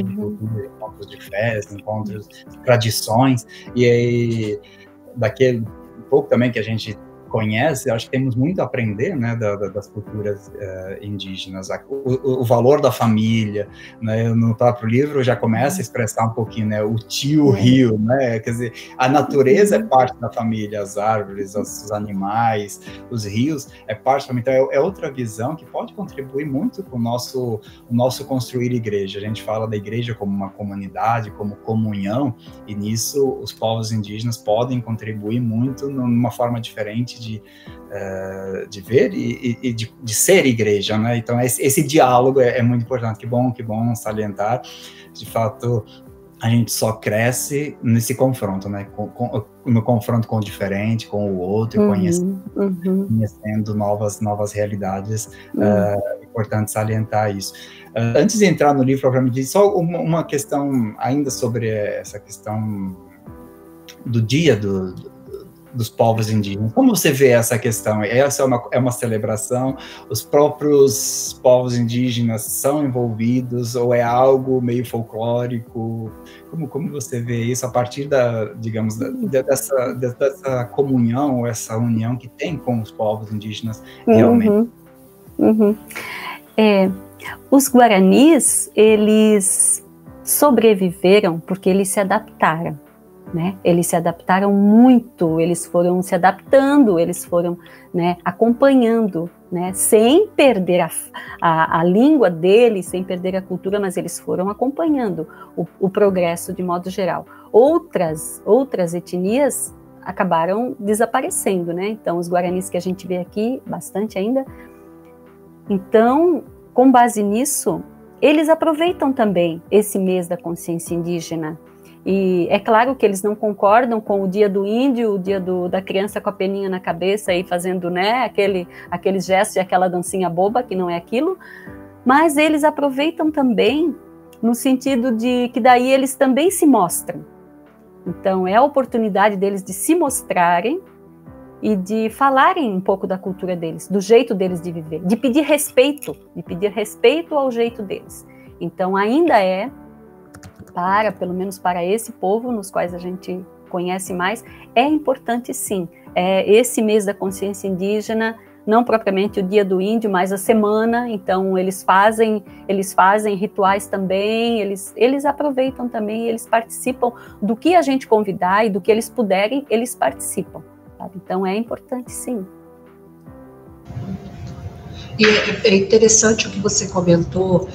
de cultura, encontros de festa, encontros de tradições, e aí, daquele pouco também que a gente conhece, acho que temos muito a aprender, né, das culturas indígenas, o valor da família, né, no próprio livro já começa a expressar um pouquinho, né, o tio rio, né, quer dizer, a natureza é parte da família, as árvores, os animais, os rios, é parte da família, então é outra visão que pode contribuir muito com o nosso construir igreja. A gente fala da igreja como uma comunidade, como comunhão, e nisso os povos indígenas podem contribuir muito numa forma diferente de ver e de ser igreja, né? Então esse diálogo é muito importante. Que bom salientar. De fato, a gente só cresce nesse confronto, né? No confronto com o diferente, com o outro, conhecendo novas realidades, importante salientar isso. Antes de entrar no livro propriamente dito, só uma questão ainda sobre essa questão do dia dos povos indígenas. Como você vê essa questão? Essa é uma celebração? Os próprios povos indígenas são envolvidos ou é algo meio folclórico? Como você vê isso a partir dessa comunhão, essa união que tem com os povos indígenas realmente? Os guaranis, eles sobreviveram porque eles se adaptaram. Né? Eles se adaptaram muito, eles foram se adaptando, eles foram, né, acompanhando, né, sem perder a língua deles, sem perder a cultura, mas eles foram acompanhando o progresso de modo geral. Outras etnias acabaram desaparecendo, né? Então, os guaranis que a gente vê aqui, bastante ainda. Então, com base nisso, eles aproveitam também esse mês da consciência indígena. E é claro que eles não concordam com o dia do índio, o dia da criança com a peninha na cabeça e fazendo, né, aquele gesto e aquela dancinha boba, que não é aquilo, mas eles aproveitam também no sentido de que daí eles também se mostram. Então é a oportunidade deles de se mostrarem e de falarem um pouco da cultura deles, do jeito deles de viver, de pedir respeito ao jeito deles. Então ainda pelo menos para esse povo, nos quais a gente conhece mais, é importante sim. Esse mês da consciência indígena, não propriamente o dia do índio, mas a semana, então eles fazem rituais também, eles aproveitam também, eles participam do que a gente convidar e do que eles puderem, eles participam, sabe? Então é importante sim. E é interessante o que você comentou,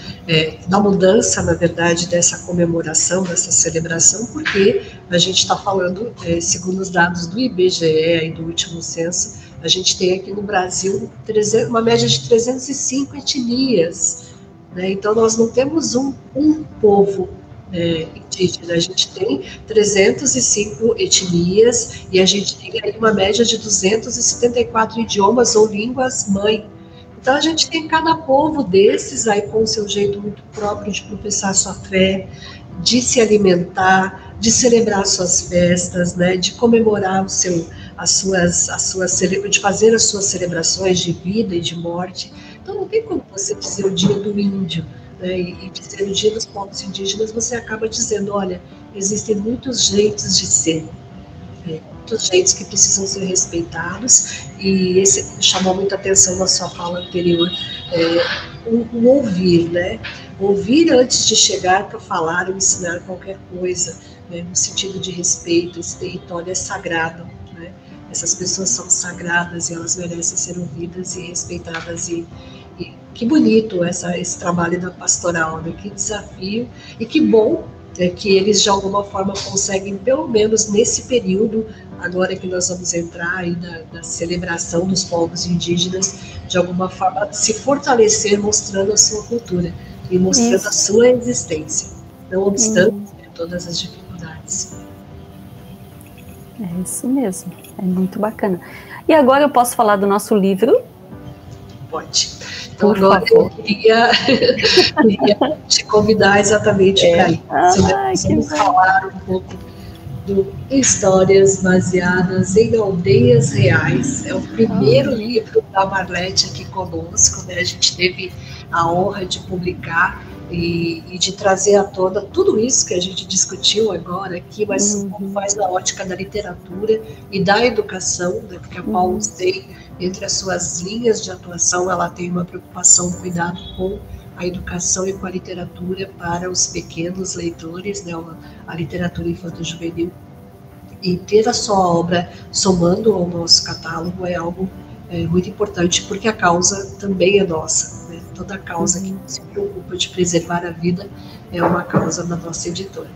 da mudança, na verdade, dessa comemoração, dessa celebração, porque a gente está falando, segundo os dados do IBGE e do último censo, a gente tem aqui no Brasil uma média de 305 etnias, né? Então nós não temos um povo indígena, a gente tem 305 etnias e a gente tem aí uma média de 274 idiomas ou línguas mãe. Então, a gente tem cada povo desses aí com o seu jeito muito próprio de professar sua fé, de se alimentar, de celebrar suas festas, né, de comemorar de fazer as suas celebrações de vida e de morte. Então, não tem como você dizer o dia do índio, né, e dizer o dia dos povos indígenas, você acaba dizendo, olha, existem muitos jeitos de ser, muitos jeitos que precisam ser respeitados, e esse chamou muita atenção na sua fala anterior, o ouvir, né? Ouvir antes de chegar para falar ou ensinar qualquer coisa, né? No sentido de respeito. Esse território é sagrado, né? Essas pessoas são sagradas e elas merecem ser ouvidas e respeitadas, e que bonito esse trabalho da pastoral, né? Que desafio, e que bom que eles de alguma forma conseguem, pelo menos nesse período, agora que nós vamos entrar aí na celebração dos povos indígenas, de alguma forma se fortalecer mostrando a sua cultura e mostrando a sua existência, não obstante todas as dificuldades. É isso mesmo, é muito bacana. E agora eu posso falar do nosso livro? Pode. Então, agora eu queria te convidar exatamente para isso. Vamos falar um pouco de Histórias Baseadas em Aldeias Reais. É o primeiro livro da Marlete aqui conosco, né? A gente teve a honra de publicar e de trazer à tona tudo isso que a gente discutiu agora aqui, mas como faz na ótica da literatura e da educação, né? Porque a Paulus tem, entre as suas linhas de atuação, ela tem uma preocupação, cuidado com a educação e com a literatura para os pequenos leitores, né, a literatura infanto-juvenil. E ter a sua obra somando ao nosso catálogo é algo muito importante, porque a causa também é nossa, né? Toda causa que se preocupa de preservar a vida é uma causa da nossa editora.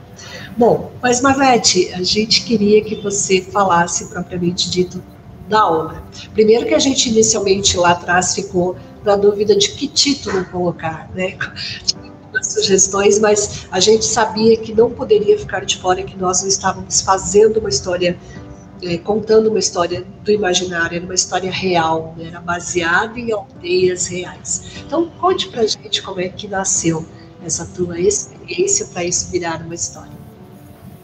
Bom, mas Marlete, a gente queria que você falasse propriamente dito da obra. Primeiro que a gente inicialmente lá atrás ficou na dúvida de que título colocar, né? As sugestões, mas a gente sabia que não poderia ficar de fora, que nós não estávamos fazendo uma história contando uma história do imaginário, era uma história real, né? Era baseada em aldeias reais. Então, conte pra gente como é que nasceu essa tua experiência para isso virar uma história.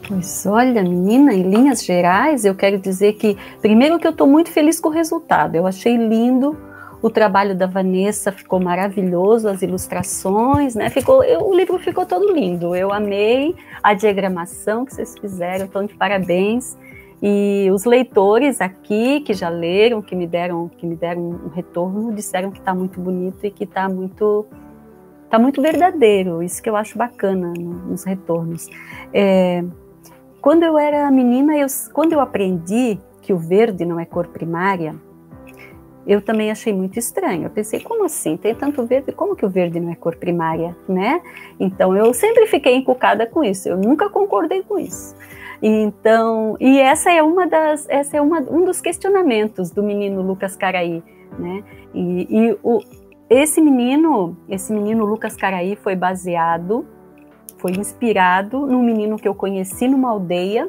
Pois olha, menina, em linhas gerais, eu quero dizer que, primeiro que eu estou muito feliz com o resultado, eu achei lindo, o trabalho da Vanessa ficou maravilhoso, as ilustrações, né? O livro ficou todo lindo, eu amei a diagramação que vocês fizeram, então de parabéns. E os leitores aqui, que já leram, que me deram um retorno, disseram que está muito bonito e que está muito verdadeiro, isso que eu acho bacana nos retornos. Quando eu era menina, quando eu aprendi que o verde não é cor primária, eu também achei muito estranho. Eu pensei, como assim? Tem tanto verde, como que o verde não é cor primária, né? Então, eu sempre fiquei encucada com isso, eu nunca concordei com isso. Então, e essa é um dos questionamentos do menino Lucas Caraí, né? Esse menino Lucas Caraí foi inspirado num menino que eu conheci numa aldeia,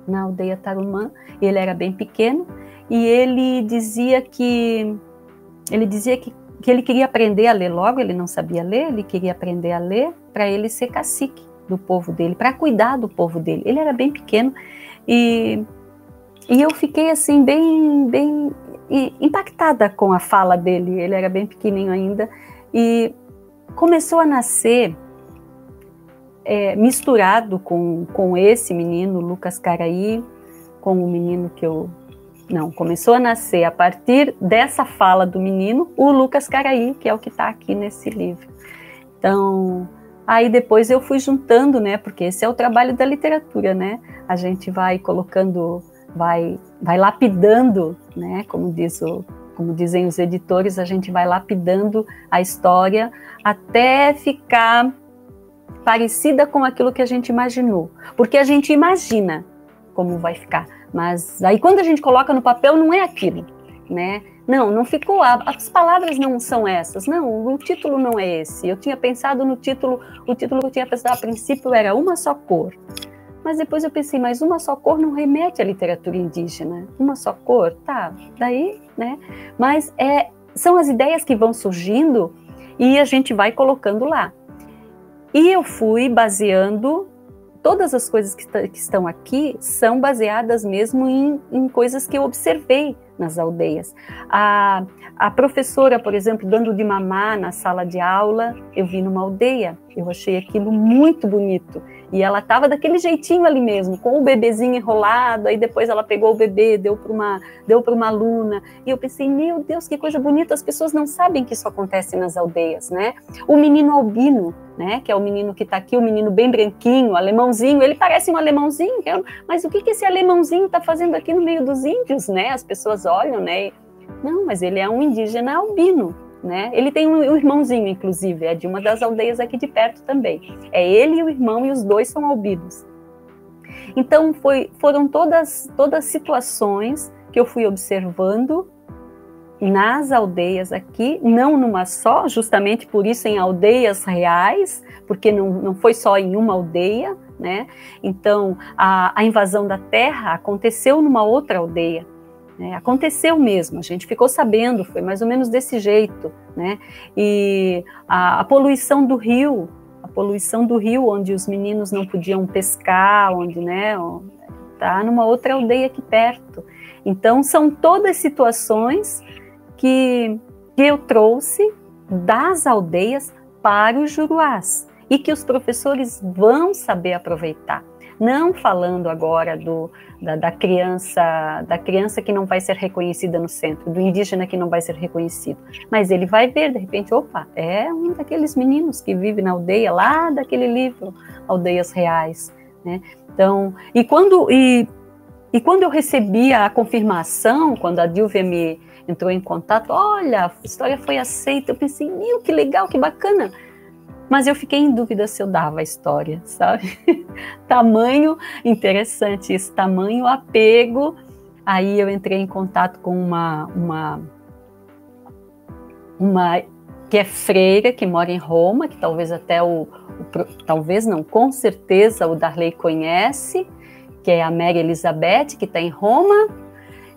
na aldeia Tarumã. Ele era bem pequeno e ele dizia que ele queria aprender a ler logo, ele não sabia ler, ele queria aprender a ler para ele ser cacique do povo dele, para cuidar do povo dele. Ele era bem pequeno e eu fiquei assim bem impactada com a fala dele. Ele era bem pequenininho ainda e começou a nascer misturado com esse menino, Lucas Caraí, com o menino começou a nascer a partir dessa fala do menino, o Lucas Caraí, que é o que está aqui nesse livro. Então, aí depois eu fui juntando, né, porque esse é o trabalho da literatura, né, a gente vai colocando, vai lapidando, né, como dizem os editores, a gente vai lapidando a história até ficar parecida com aquilo que a gente imaginou, porque a gente imagina como vai ficar, mas aí quando a gente coloca no papel não é aquilo, né? Não ficou, as palavras não são essas, não, o título não é esse. Eu tinha pensado no título, o título que eu tinha pensado a princípio era Uma Só Cor, mas depois eu pensei, mas uma só cor não remete à literatura indígena, uma só cor, tá, daí, né? Mas são as ideias que vão surgindo e a gente vai colocando lá. E eu fui baseando, todas as coisas que estão aqui são baseadas mesmo em coisas que eu observei nas aldeias. A professora, por exemplo, dando de mamar na sala de aula, eu vi numa aldeia, eu achei aquilo muito bonito. E ela estava daquele jeitinho ali mesmo, com o bebezinho enrolado, aí depois ela pegou o bebê, deu para uma aluna, e eu pensei, meu Deus, que coisa bonita, as pessoas não sabem que isso acontece nas aldeias, né? O menino albino, né, que é o menino que está aqui, o menino bem branquinho, alemãozinho, ele parece um alemãozinho, mas o que esse alemãozinho está fazendo aqui no meio dos índios, né? As pessoas olham, né? Não, mas ele é um indígena albino, né? Ele tem um irmãozinho, inclusive, é de uma das aldeias aqui de perto também. É ele e o irmão, e os dois são albinos. Então, foram todas situações que eu fui observando nas aldeias aqui, não numa só, justamente por isso em aldeias reais, porque não foi só em uma aldeia, né? Então, a invasão da terra aconteceu numa outra aldeia. Aconteceu mesmo, a gente ficou sabendo, foi mais ou menos desse jeito, né? E a poluição do rio, onde os meninos não podiam pescar, onde, né, tá numa outra aldeia aqui perto. Então, são todas situações que eu trouxe das aldeias para os juruás e que os professores vão saber aproveitar. Não falando agora da criança que não vai ser reconhecida no centro, do indígena que não vai ser reconhecido, mas ele vai ver, de repente, opa, é um daqueles meninos que vive na aldeia, lá daquele livro, Aldeias Reais, né? Então, e quando eu recebi a confirmação, quando a Dilvia me entrou em contato, olha, a história foi aceita, eu pensei, meu, que legal, que bacana. Mas eu fiquei em dúvida se eu dava a história, sabe? Tamanho interessante isso, tamanho apego. Aí eu entrei em contato com uma que é freira, que mora em Roma, que talvez até talvez não, com certeza o Darley conhece, que é a Mary Elizabeth, que está em Roma,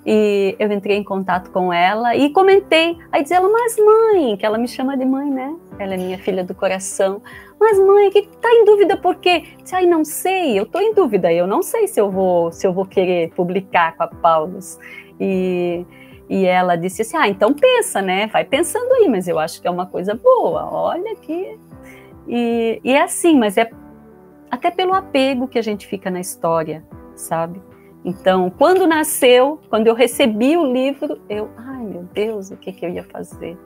e eu entrei em contato com ela e comentei. Aí diz ela, mas mãe, que ela me chama de mãe, né? Ela é minha filha do coração. Mas mãe, que tá em dúvida por quê? Disse, ai, não sei, eu tô em dúvida, eu não sei se eu vou querer publicar com a Paulus. E ela disse assim, então pensa, né? Vai pensando aí, mas eu acho que é uma coisa boa, olha que... E é assim, mas é até pelo apego que a gente fica na história, sabe? Então, quando nasceu, quando eu recebi o livro, ai meu Deus, o que eu ia fazer?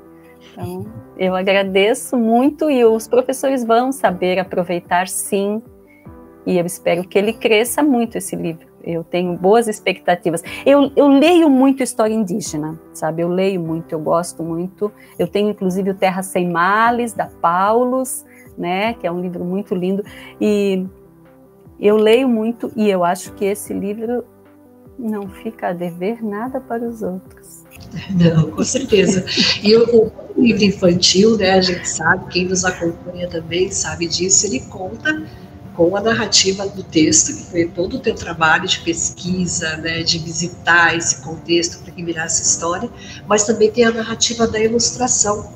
Então, eu agradeço muito e os professores vão saber aproveitar, sim, e eu espero que ele cresça muito, esse livro. Eu tenho boas expectativas. Eu leio muito história indígena, sabe? Eu leio muito, eu gosto muito. Eu tenho, inclusive, o Terra Sem Males, da Paulus, né? Que é um livro muito lindo. E eu leio muito e eu acho que esse livro não fica a dever nada para os outros. Não, com certeza. E o livro infantil, né, a gente sabe, quem nos acompanha também sabe disso, ele conta com a narrativa do texto, que foi todo o teu trabalho de pesquisa, né, de visitar esse contexto para que virasse história, mas também tem a narrativa da ilustração,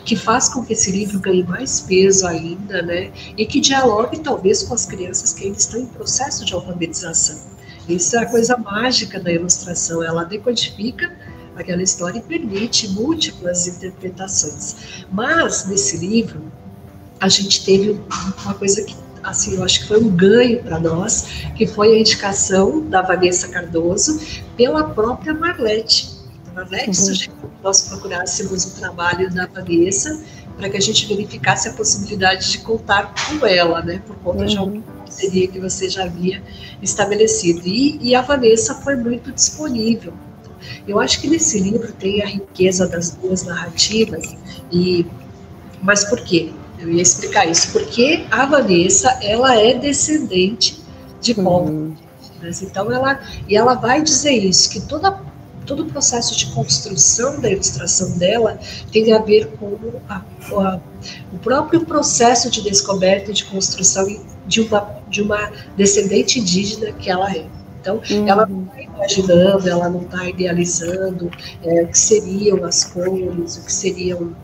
que faz com que esse livro ganhe mais peso ainda, né, e que dialogue talvez com as crianças que ainda estão em processo de alfabetização. Isso é a coisa mágica da ilustração, ela decodifica aquela história e permite múltiplas interpretações. Mas, nesse livro, a gente teve uma coisa que, assim, eu acho que foi um ganho para nós, que foi a indicação da Vanessa Cardoso pela própria Marlete. Marlete sugeriu que nós procurássemos o trabalho da Vanessa para que a gente verificasse a possibilidade de contar com ela, né, por conta de alguma parceria que você já havia estabelecido. E a Vanessa foi muito disponível. Eu acho que nesse livro tem a riqueza das duas narrativas, mas por quê? Eu ia explicar isso. Porque a Vanessa, ela é descendente de povos indígenas. Então, ela vai dizer isso, que todo o processo de construção da ilustração dela tem a ver com o próprio processo de descoberta e de construção de uma descendente indígena que ela é. Então, ela não está imaginando, ela não está idealizando o que seriam as cores, o que seriam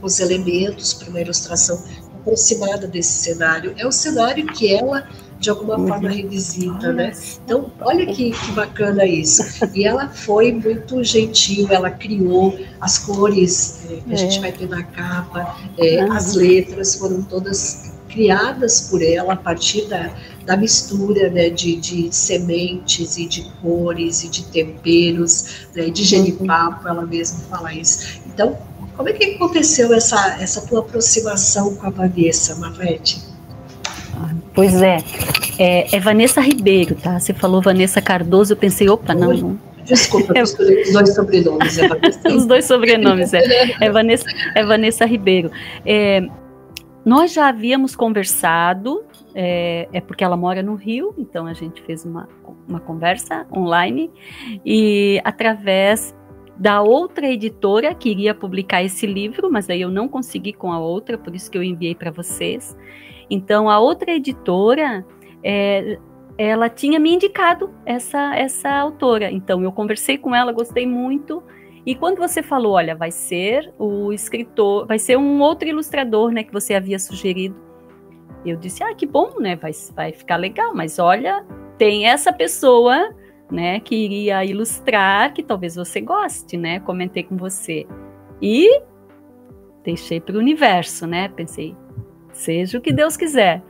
os elementos para uma ilustração aproximada desse cenário. É o cenário que ela, de alguma forma, revisita, né? Então, olha que bacana isso. E ela foi muito gentil, ela criou as cores que a gente vai ter na capa, as letras foram todas criadas por ela a partir da mistura, né, de sementes e de cores e de temperos, né, de genipapo, ela mesma fala isso. Então, como é que aconteceu essa tua aproximação com a Vanessa, Marlete? Pois é Vanessa Ribeiro, tá? Você falou Vanessa Cardoso, eu pensei, opa, não. Desculpa, eu misturei os dois sobrenomes. Os dois sobrenomes, é Vanessa Ribeiro. Nós já havíamos conversado, porque ela mora no Rio, então a gente fez uma conversa online, e através da outra editora que iria publicar esse livro, mas aí eu não consegui com a outra, por isso que eu enviei para vocês. Então, a outra editora, ela tinha me indicado essa autora, então eu conversei com ela, gostei muito. E quando você falou, olha, vai ser o escritor, vai ser um outro ilustrador, né, que você havia sugerido, eu disse, que bom, né, vai ficar legal, mas olha, tem essa pessoa, né, que iria ilustrar, que talvez você goste, né, comentei com você. E deixei para o universo, né, pensei, seja o que Deus quiser.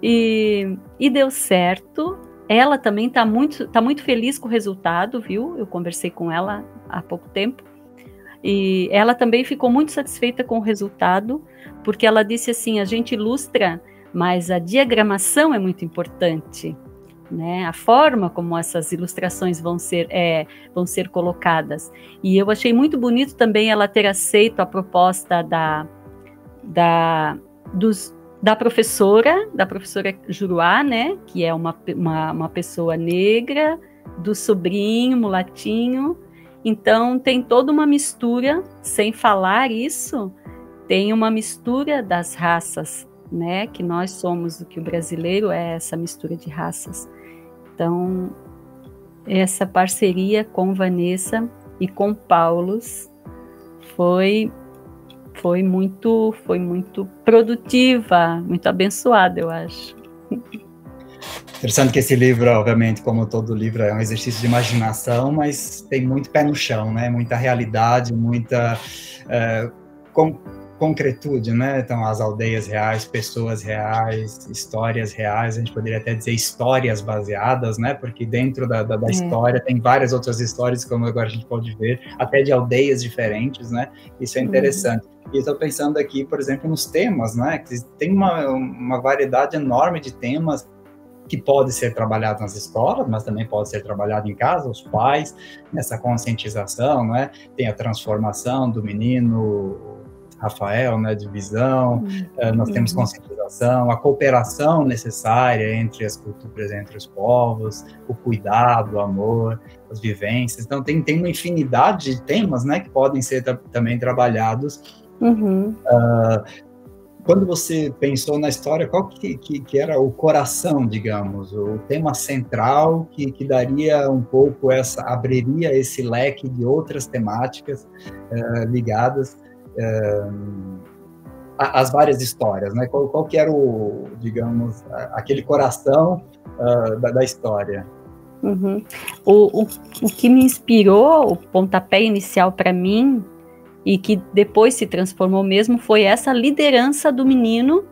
E deu certo. Ela também tá muito feliz com o resultado, viu? Eu conversei com ela há pouco tempo. E ela também ficou muito satisfeita com o resultado, porque ela disse assim, a gente ilustra, mas a diagramação é muito importante, né? A forma como essas ilustrações vão ser colocadas. E eu achei muito bonito também ela ter aceito a proposta da professora Juruá, né, que é uma pessoa negra, do sobrinho, mulatinho. Então, tem toda uma mistura, sem falar isso, tem uma mistura das raças, né, que nós somos, o que o brasileiro é essa mistura de raças. Então, essa parceria com Vanessa e com Paulus foi muito produtiva, muito abençoada, eu acho. Interessante que esse livro, obviamente, como todo livro, é um exercício de imaginação, mas tem muito pé no chão, né? Muita realidade, muita concretude, né? Então, as aldeias reais, pessoas reais, histórias reais, a gente poderia até dizer histórias baseadas, né? Porque dentro da história tem várias outras histórias, como agora a gente pode ver, até de aldeias diferentes, né? Isso é interessante. E estou pensando aqui, por exemplo, nos temas, né? Que tem uma variedade enorme de temas que pode ser trabalhado nas escolas, mas também pode ser trabalhado em casa, os pais, nessa conscientização, né? Tem a transformação do menino Rafael, né, de visão, nós temos conscientização, a cooperação necessária entre as culturas, entre os povos, o cuidado, o amor, as vivências. Então, tem uma infinidade de temas, né, que podem ser também trabalhados. Quando você pensou na história, qual que era o coração, digamos, o tema central que daria um pouco abriria esse leque de outras temáticas ligadas às várias histórias, né? Qual que era digamos, aquele coração da história? O que me inspirou, o pontapé inicial para mim, e que depois se transformou mesmo, foi essa liderança do menino,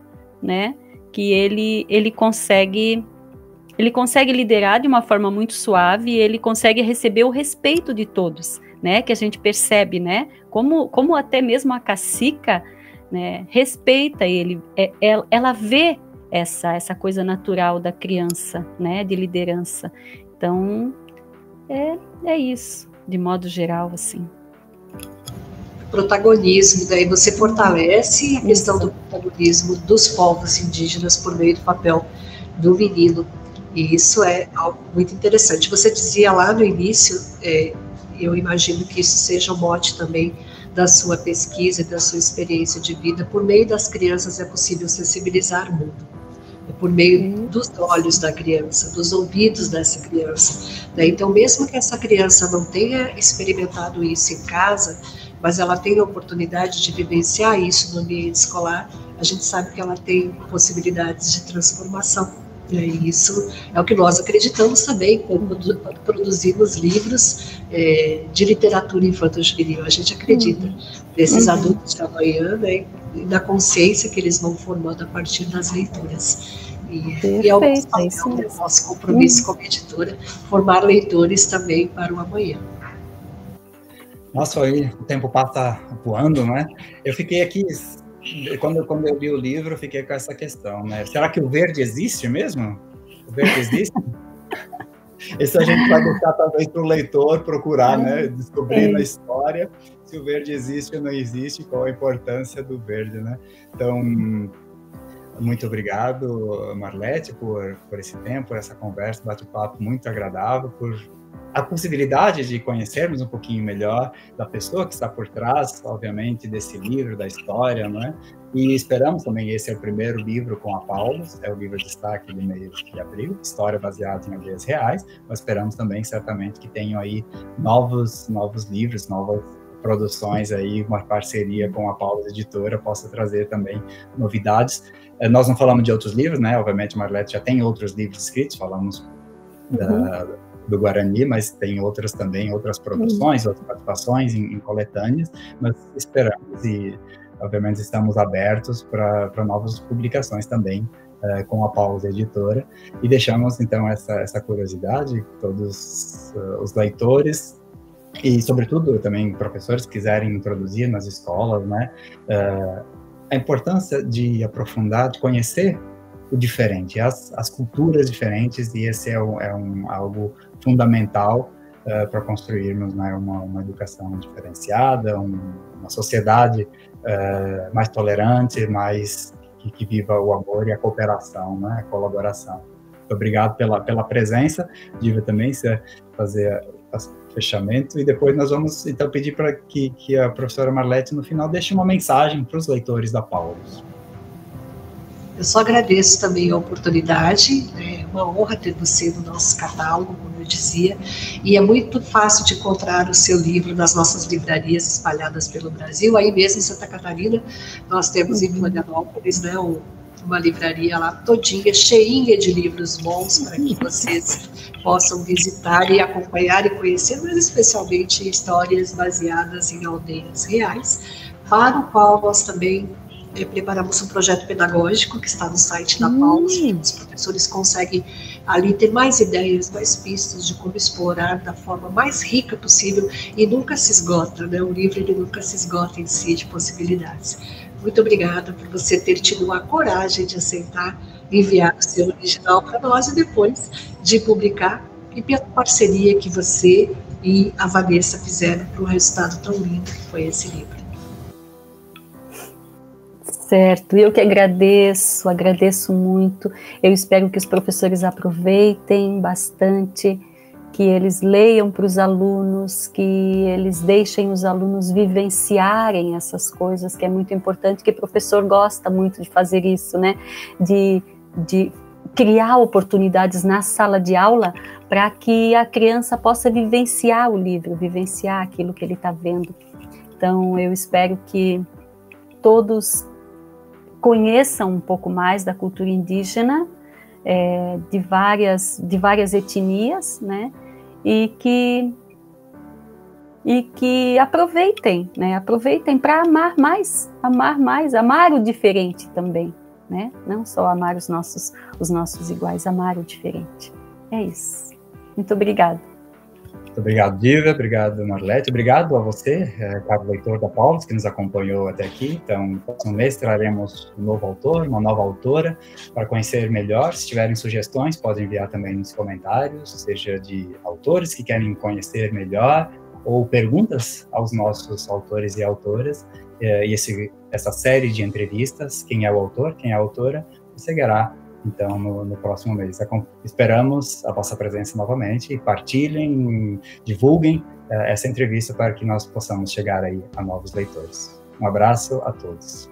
né? Que ele consegue liderar de uma forma muito suave, e ele consegue receber o respeito de todos, né? Que a gente percebe, né? Como até mesmo a cacica, né, respeita ele, ela vê essa coisa natural da criança, né? De liderança. Então, é isso, de modo geral, assim. Protagonismo, daí você fortalece a questão do protagonismo dos povos indígenas por meio do papel do menino, e isso é algo muito interessante. Você dizia lá no início, eu imagino que isso seja o mote também da sua pesquisa e da sua experiência de vida. Por meio das crianças é possível sensibilizar o mundo, por meio dos olhos da criança, dos ouvidos dessa criança. Então, mesmo que essa criança não tenha experimentado isso em casa, mas ela tem a oportunidade de vivenciar isso no ambiente escolar, a gente sabe que ela tem possibilidades de transformação. E isso é o que nós acreditamos também quando produzimos livros de literatura infanto-juvenil. A gente acredita nesses adultos de amanhã, né, e na consciência que eles vão formando a partir das leituras. E é o nosso papel, o nosso compromisso como editora, formar leitores também para o amanhã. Nossa, aí o tempo passa voando, né? Eu fiquei aqui, quando eu li o livro, eu fiquei com essa questão, né? Será que o verde existe mesmo? O verde existe? Isso a gente vai deixar talvez para o leitor procurar, né? Descobrir na história se o verde existe ou não existe, qual a importância do verde, né? Então, muito obrigado, Marlete, por esse tempo, por essa conversa, bate-papo muito agradável, por a possibilidade de conhecermos um pouquinho melhor da pessoa que está por trás, obviamente, desse livro, da história, não é? E esperamos também, esse é o primeiro livro com a Paulus, é o livro de destaque do mês de abril, história baseada em aldeias reais, mas esperamos também, certamente, que tenham aí novos livros, novas produções aí, uma parceria com a Paulus Editora possa trazer também novidades. Nós não falamos de outros livros, né? Obviamente, Marlete já tem outros livros escritos, falamos do Guarani, mas tem outras também, outras produções, outras participações em coletâneas, mas esperamos e, obviamente, estamos abertos para novas publicações também com a Paulus Editora, e deixamos, então, essa curiosidade, todos os leitores, e, sobretudo, também professores que quiserem introduzir nas escolas, né, a importância de aprofundar, de conhecer o diferente, as culturas diferentes, e esse é algo fundamental para construirmos, né, uma educação diferenciada, uma sociedade mais tolerante, mais que viva o amor e a cooperação, né, a colaboração. Muito obrigado pela presença. Diva também, se fazer o fechamento, e depois nós vamos então pedir para que a professora Marlete no final deixe uma mensagem para os leitores da Paulus. Eu só agradeço também a oportunidade, é uma honra ter você no nosso catálogo, como eu dizia, e é muito fácil de encontrar o seu livro nas nossas livrarias espalhadas pelo Brasil. Aí mesmo em Santa Catarina, nós temos em Florianópolis, né, uma livraria lá todinha, cheinha de livros bons para que vocês possam visitar e acompanhar e conhecer, mas especialmente histórias baseadas em aldeias reais, para o qual nós também preparamos um projeto pedagógico que está no site da Paulus, que os professores conseguem ali ter mais ideias, mais pistas de como explorar da forma mais rica possível e nunca se esgota, né? O livro ele nunca se esgota em si de possibilidades. Muito obrigada por você ter tido a coragem de aceitar enviar o seu original para nós e depois de publicar e pela parceria que você e a Vanessa fizeram para o resultado tão lindo que foi esse livro. Certo, eu que agradeço muito. Eu espero que os professores aproveitem bastante, que eles leiam para os alunos, que eles deixem os alunos vivenciarem essas coisas, que é muito importante, que o professor gosta muito de fazer isso, né? De criar oportunidades na sala de aula para que a criança possa vivenciar o livro, vivenciar aquilo que ele está vendo. Então, eu espero que todos conheçam um pouco mais da cultura indígena, de várias etnias, né? E que aproveitem, né? Aproveitem para amar mais, amar o diferente também, né? Não só amar os nossos iguais, amar o diferente. É isso. Muito obrigada. Muito obrigado, Diva. Obrigado, Marlete. Obrigado a você, caro leitor da Paulus, que nos acompanhou até aqui. Então, no próximo mês traremos um novo autor, uma nova autora, para conhecer melhor. Se tiverem sugestões, podem enviar também nos comentários, seja de autores que querem conhecer melhor, ou perguntas aos nossos autores e autoras. E essa série de entrevistas, quem é o autor, quem é a autora, seguirá então no próximo mês. Esperamos a vossa presença novamente e partilhem, divulguem essa entrevista para que nós possamos chegar aí a novos leitores. Um abraço a todos.